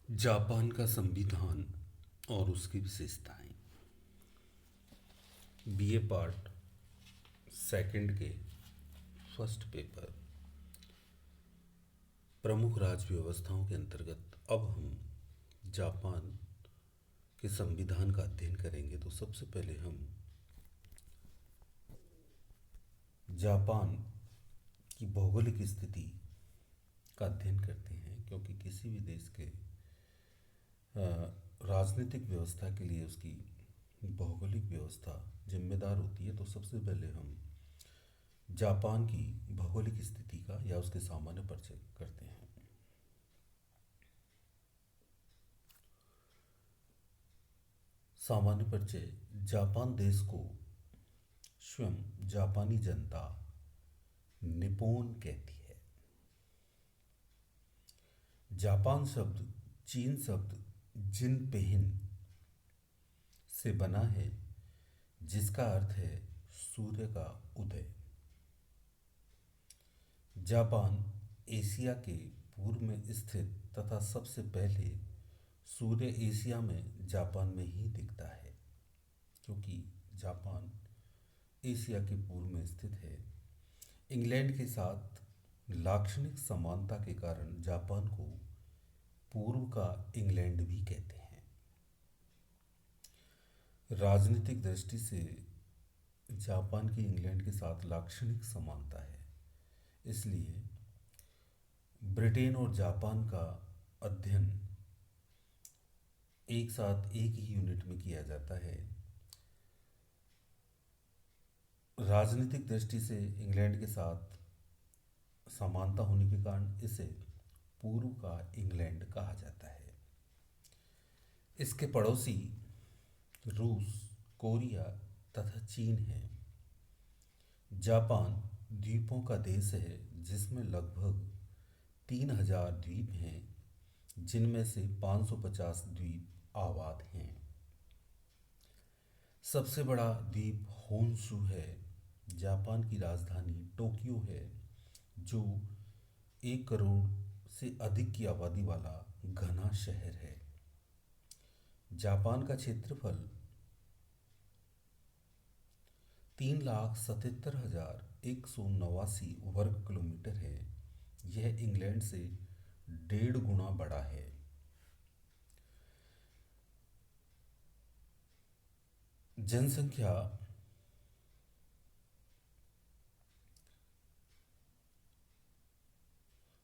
Japan का संविधान और उसकी विशेषताएं। बीए पार्ट सेकंड के फर्स्ट पेपर प्रमुख राज्य व्यवस्थाओं के अंतर्गत अब हम जापान के संविधान का अध्ययन करेंगे। तो सबसे पहले हम जापान की भौगोलिक स्थिति का अध्ययन करते हैं, क्योंकि किसी भी देश के राजनीतिक व्यवस्था के लिए उसकी भौगोलिक व्यवस्था जिम्मेदार होती है। तो सबसे पहले हम जापान की भौगोलिक स्थिति का या उसके सामान्य परिचय करते हैं। सामान्य परिचय। जापान देश को स्वयं जापानी जनता निपोन कहती है। जापान शब्द चीन शब्द जिनपेहिन से बना है, जिसका अर्थ है सूर्य का उदय। जापान एशिया के पूर्व में स्थित तथा सबसे पहले सूर्य एशिया में जापान में ही दिखता है, क्योंकि जापान एशिया के पूर्व में स्थित है। इंग्लैंड के साथ लाक्षणिक समानता के कारण जापान को पूर्व का इंग्लैंड भी कहते हैं। राजनीतिक दृष्टि से जापान की इंग्लैंड के साथ लाक्षणिक समानता है, इसलिए ब्रिटेन और जापान का अध्ययन एक साथ एक ही यूनिट में किया जाता है। राजनीतिक दृष्टि से इंग्लैंड के साथ समानता होने के कारण इसे पूर्व का इंग्लैंड कहा जाता है। इसके पड़ोसी रूस, कोरिया तथा चीन है। जापान द्वीपों का देश है, जिसमें लगभग 3000 द्वीप हैं, जिनमें से 550 द्वीप आबाद हैं। सबसे बड़ा द्वीप होन्शू है। जापान की राजधानी टोक्यो है, जो 1 करोड़ से अधिक की आबादी वाला घना शहर है। जापान का क्षेत्रफल 3,77,189 वर्ग किलोमीटर है। यह इंग्लैंड से 1.5 गुना बड़ा है। जनसंख्या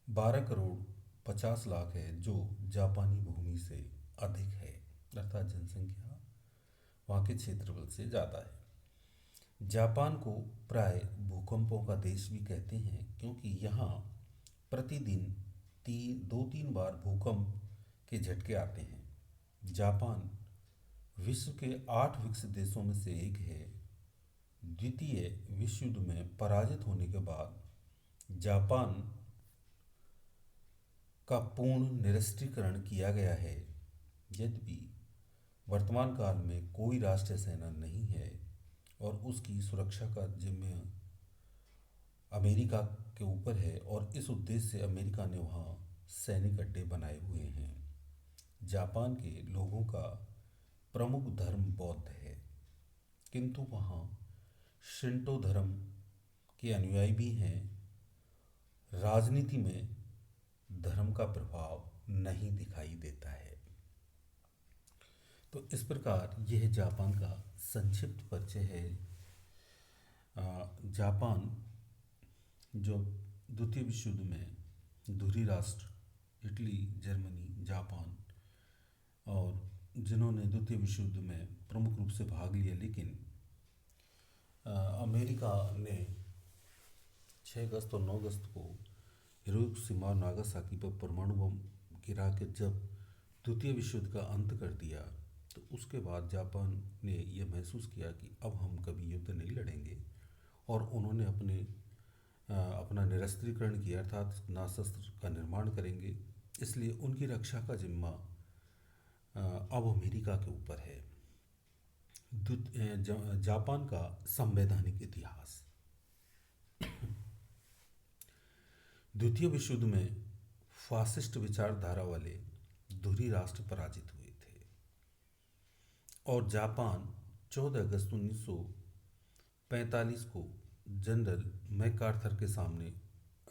12,50,00,000 है, जो जापानी भूमि से अधिक है, अर्थात जनसंख्या वहाँ के क्षेत्रफल से ज़्यादा है। जापान को प्राय भूकंपों का देश भी कहते हैं, क्योंकि यहाँ प्रतिदिन 2-3 बार भूकंप के झटके आते हैं। जापान विश्व के 8 विकसित देशों में से एक है। द्वितीय विश्व युद्ध में पराजित होने के बाद जापान का पूर्ण निरस्त्रीकरण किया गया है। यद्यपि वर्तमान काल में कोई राष्ट्रीय सेना नहीं है और उसकी सुरक्षा का जिम्मा अमेरिका के ऊपर है, और इस उद्देश्य से अमेरिका ने वहाँ सैनिक अड्डे बनाए हुए हैं। जापान के लोगों का प्रमुख धर्म बौद्ध है, किंतु वहाँ शिंटो धर्म के अनुयायी भी हैं। राजनीति में धर्म का प्रभाव नहीं दिखाई देता है। तो इस प्रकार यह जापान का संक्षिप्त परिचय है। जापान जो द्वितीय विश्व युद्ध में धुरी राष्ट्र इटली, जर्मनी, जापान और जिन्होंने द्वितीय विश्व युद्ध में प्रमुख रूप से भाग लिया, लेकिन अमेरिका ने 6 अगस्त और 9 अगस्त को हिरोशिमा और नागासाकी पर परमाणु बम गिरा के जब द्वितीय विश्व युद्ध का अंत कर दिया, तो उसके बाद जापान ने यह महसूस किया कि अब हम कभी युद्ध नहीं लड़ेंगे, और उन्होंने अपना निरस्त्रीकरण किया, अर्थात नाशस्त्र का निर्माण करेंगे। इसलिए उनकी रक्षा का जिम्मा अब अमेरिका के ऊपर है। जापान का संवैधानिक इतिहास। द्वितीय विश्व युद्ध में फासिस्ट विचारधारा वाले धुरी राष्ट्र पराजित हुए थे और जापान 14 अगस्त 1945 को जनरल मैकार्थर के सामने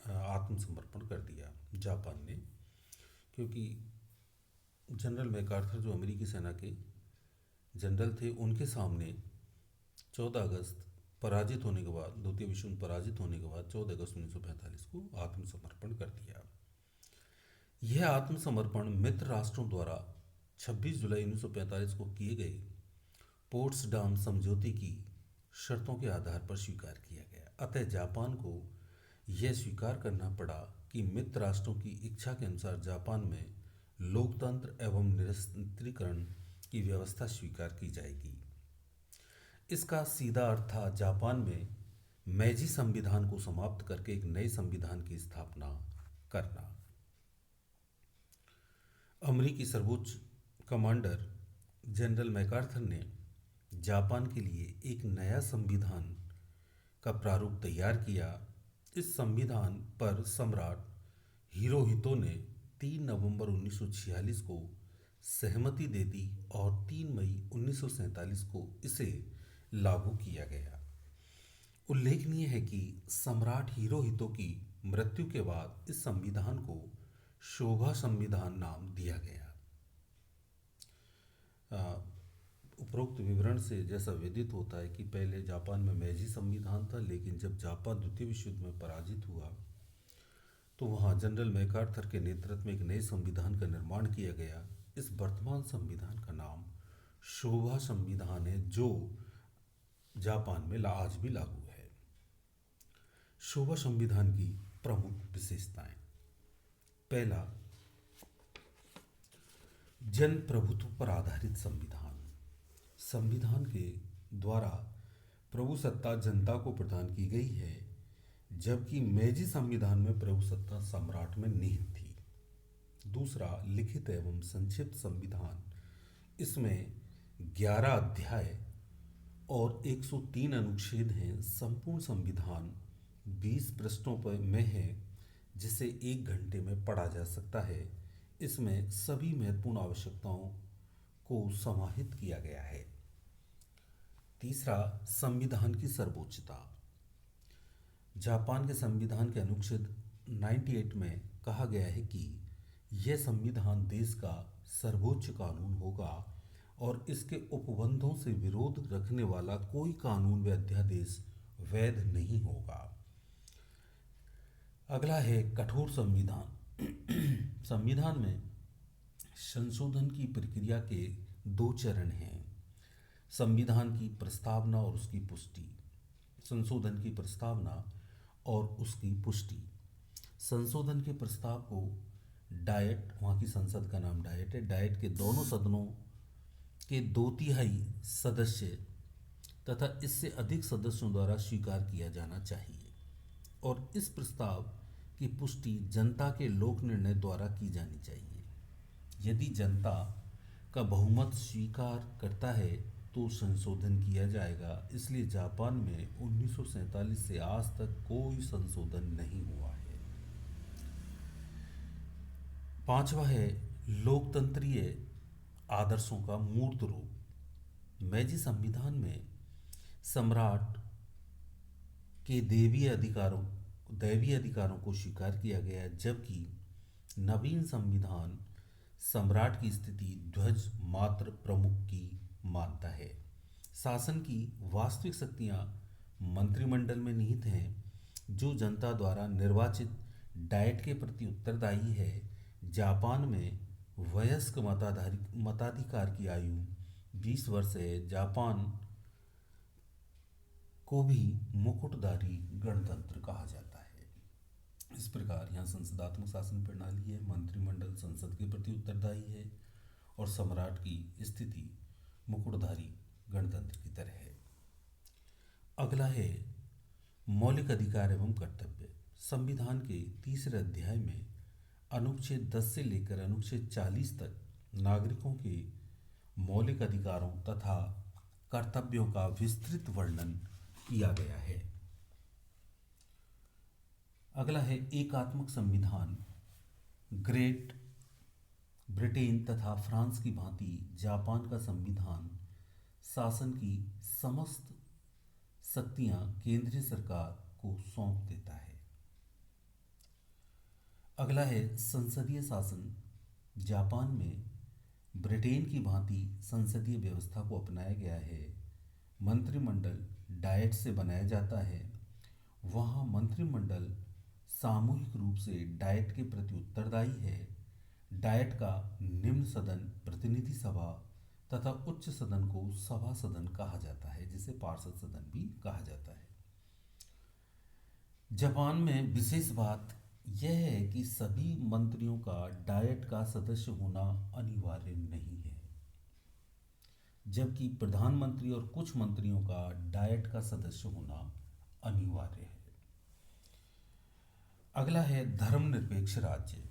आत्मसमर्पण कर दिया जापान ने, क्योंकि जनरल मैकार्थर जो अमेरिकी सेना के जनरल थे उनके सामने 14 अगस्त पराजित होने के बाद, द्वितीय विश्व युद्ध पराजित होने के बाद 14 अगस्त 1945 को आत्मसमर्पण कर दिया। यह आत्मसमर्पण मित्र राष्ट्रों द्वारा 26 जुलाई 1945 को किए गए पोट्सडाम समझौते की शर्तों के आधार पर स्वीकार किया गया। अतः जापान को यह स्वीकार करना पड़ा कि मित्र राष्ट्रों की इच्छा के अनुसार जापान में लोकतंत्र एवं निरस्त्रीकरण की व्यवस्था स्वीकार की जाएगी। इसका सीधा अर्थ था जापान में मैजी संविधान को समाप्त करके एक नए संविधान की स्थापना करना। अमेरिकी सर्वोच्च कमांडर जनरल मैकार्थर ने जापान के लिए एक नया संविधान का प्रारूप तैयार किया। इस संविधान पर सम्राट हिरोहितो ने 3 नवंबर 1946 को सहमति दे दी और 3 मई 1947 को इसे लागू किया गया। उल्लेखनीय है कि सम्राट हिरोहितो की मृत्यु के बाद इस संविधान को शोभा संविधान नाम दिया गया। उपरोक्त विवरण से जैसा विदित होता है कि पहले जापान में मैजी संविधान था, लेकिन जब जापान द्वितीय विश्व युद्ध में पराजित हुआ तो वहाँ जनरल मैकार्थर के नेतृत्व में एक नए संविधान का निर्माण किया गया। इस वर्तमान संविधान का नाम शोभा संविधान है, जो जापान में आज भी लागू है। शोभा संविधान की प्रमुख विशेषताएं। पहला, जन प्रभुत्व पर आधारित संविधान। संविधान के द्वारा प्रभुसत्ता जनता को प्रदान की गई है, जबकि मैजी संविधान में प्रभुसत्ता सम्राट में निहित थी। दूसरा, लिखित एवं संक्षिप्त संविधान। इसमें 11 अध्याय और 103 अनुच्छेद हैं। संपूर्ण संविधान 20 पृष्ठों पर में है, जिसे 1 घंटे में पढ़ा जा सकता है। इसमें सभी महत्वपूर्ण आवश्यकताओं को समाहित किया गया है। तीसरा, संविधान की सर्वोच्चता। जापान के संविधान के अनुच्छेद 98 में कहा गया है कि यह संविधान देश का सर्वोच्च कानून होगा और इसके उपबंधों से विरोध रखने वाला कोई कानून व अध्यादेश वैध नहीं होगा। अगला है कठोर संविधान। संविधान में संशोधन की प्रक्रिया के 2 चरण हैं: संविधान की प्रस्तावना और उसकी पुष्टि। संशोधन की प्रस्तावना और उसकी पुष्टि। संशोधन के प्रस्ताव को डायट, वहाँ की संसद का नाम डायट है, डायट के दोनों सदनों के 2/3 सदस्य तथा इससे अधिक सदस्यों द्वारा स्वीकार किया जाना चाहिए और इस प्रस्ताव की पुष्टि जनता के लोक निर्णय द्वारा की जानी चाहिए। यदि जनता का बहुमत स्वीकार करता है तो संशोधन किया जाएगा। इसलिए जापान में 1947 से आज तक कोई संशोधन नहीं हुआ है। पांचवा है लोकतंत्रीय आदर्शों का मूर्त रूप। मैजी संविधान में सम्राट के दैवीय अधिकारों को स्वीकार किया गया, जबकि नवीन संविधान सम्राट की स्थिति ध्वज मात्र प्रमुख की मानता है। शासन की वास्तविक शक्तियां मंत्रिमंडल में निहित हैं, जो जनता द्वारा निर्वाचित डायट के प्रति उत्तरदायी है। जापान में वयस्क मताधिकार की आयु 20 वर्ष है। जापान को भी मुकुटधारी गणतंत्र कहा जाता है। इस प्रकार यहाँ संसदात्मक शासन प्रणाली है, मंत्रिमंडल संसद के प्रति उत्तरदायी है और सम्राट की स्थिति मुकुटधारी गणतंत्र की तरह है। अगला है मौलिक अधिकार एवं कर्तव्य। संविधान के 3 अध्याय में अनुच्छेद 10 से लेकर अनुच्छेद 40 तक नागरिकों के मौलिक अधिकारों तथा कर्तव्यों का विस्तृत वर्णन किया गया है। अगला है एकात्मक संविधान, ग्रेट ब्रिटेन तथा फ्रांस की भांति जापान का संविधान शासन की समस्त शक्तियां केंद्रीय सरकार को सौंप देता है। अगला है संसदीय शासन। जापान में ब्रिटेन की भांति संसदीय व्यवस्था को अपनाया गया है। मंत्रिमंडल डायट से बनाया जाता है। वहाँ मंत्रिमंडल सामूहिक रूप से डायट के प्रति उत्तरदायी है। डायट का निम्न सदन प्रतिनिधि सभा तथा उच्च सदन को सभा सदन कहा जाता है, जिसे पार्षद सदन भी कहा जाता है। जापान में विशेष बात यह है कि सभी मंत्रियों का डायट का सदस्य होना अनिवार्य नहीं है, जबकि प्रधानमंत्री और कुछ मंत्रियों का डायट का सदस्य होना अनिवार्य है। अगला है धर्मनिरपेक्ष राज्य।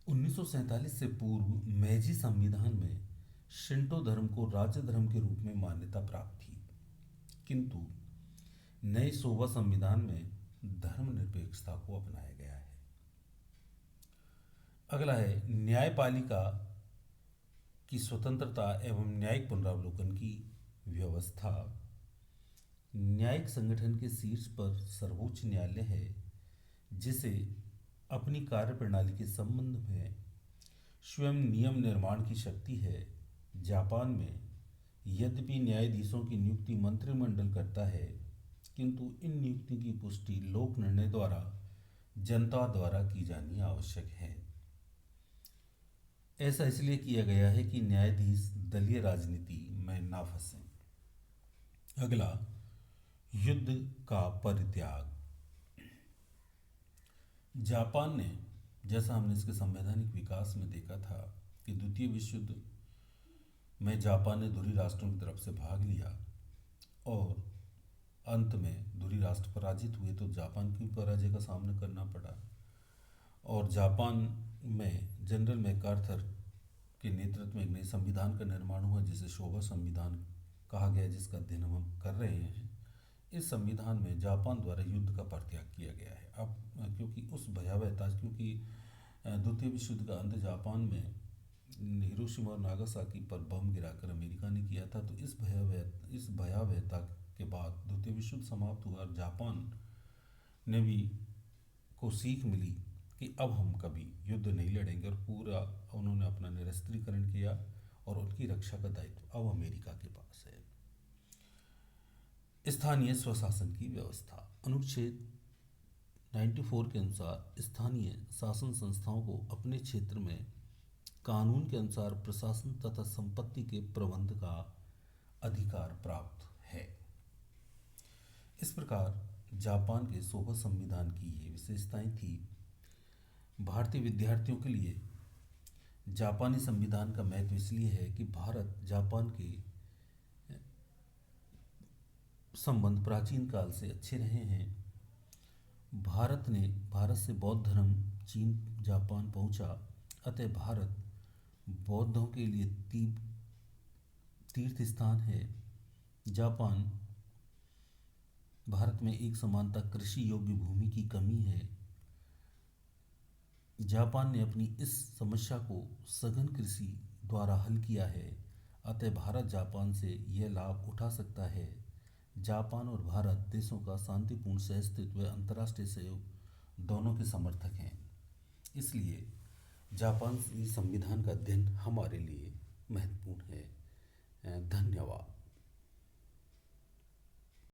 1947 से पूर्व मेजी संविधान में शिंटो धर्म को राज्य धर्म के रूप में मान्यता प्राप्त थी, किंतु नए सोवा संविधान में धर्मनिरपेक्षता को अपनाया गया है। अगला है न्यायपालिका की स्वतंत्रता एवं न्यायिक पुनरावलोकन की व्यवस्था। न्यायिक संगठन के शीर्ष पर सर्वोच्च न्यायालय है, जिसे अपनी कार्यप्रणाली के संबंध में स्वयं नियम निर्माण की शक्ति है। जापान में यद्यपि न्यायाधीशों की नियुक्ति मंत्रिमंडल करता है, किंतु इन नियुक्ति की पुष्टि लोक निर्णय द्वारा जनता द्वारा की जानी आवश्यक है। ऐसा इसलिए किया गया है कि न्यायाधीश दलीय राजनीति में ना फंसे। अगला युद्ध का परित्याग। जापान ने, जैसा हमने इसके संवैधानिक विकास में देखा था कि द्वितीय विश्व युद्ध में जापान ने धुरी राष्ट्रों की तरफ से भाग लिया और अंत में धुरी राष्ट्र पराजित हुए, तो जापान की पराजय का सामना करना पड़ा। और जापान में जनरल मैकार्थर के नेतृत्व में एक नए संविधान का निर्माण हुआ, जिसे शोवा संविधान कहा गया, जिसका अध्ययन हम कर रहे हैं। इस संविधान में जापान द्वारा युद्ध का परित्याग किया गया है। अब क्योंकि उस भयावहता, क्योंकि द्वितीय विश्व युद्ध का अंत जापान में हिरोशिमा और नागासाकी पर बम गिराकर अमेरिका ने किया था, तो इस भयावहता के बाद द्वितीय विश्व युद्ध समाप्त हुआ और जापान ने भी को सीख मिली कि अब हम कभी युद्ध नहीं लड़ेंगे, और पूरा उन्होंने अपना निरस्त्रीकरण किया और उनकी रक्षा का दायित्व अब अमेरिका के पास है। स्थानीय स्वशासन की व्यवस्था। अनुच्छेद 94 के अनुसार स्थानीय शासन संस्थाओं को अपने क्षेत्र में कानून के अनुसार प्रशासन तथा संपत्ति के प्रबंध का अधिकार प्राप्त है। इस प्रकार जापान के सोवा संविधान की ये विशेषताएं थी। भारतीय विद्यार्थियों के लिए जापानी संविधान का महत्व इसलिए है कि भारत जापान के संबंध प्राचीन काल से अच्छे रहे हैं। भारत से बौद्ध धर्म चीन जापान पहुंचा, अतः भारत बौद्धों के लिए तीर्थ स्थान है। जापान भारत में एक समानता कृषि योग्य भूमि की कमी है। जापान ने अपनी इस समस्या को सघन कृषि द्वारा हल किया है, अतः भारत जापान से यह लाभ उठा सकता है। जापान और भारत देशों का शांतिपूर्ण सहअस्तित्व व अंतर्राष्ट्रीय सहयोग दोनों के समर्थक हैं। इसलिए जापान संविधान का अध्ययन हमारे लिए महत्वपूर्ण है। धन्यवाद।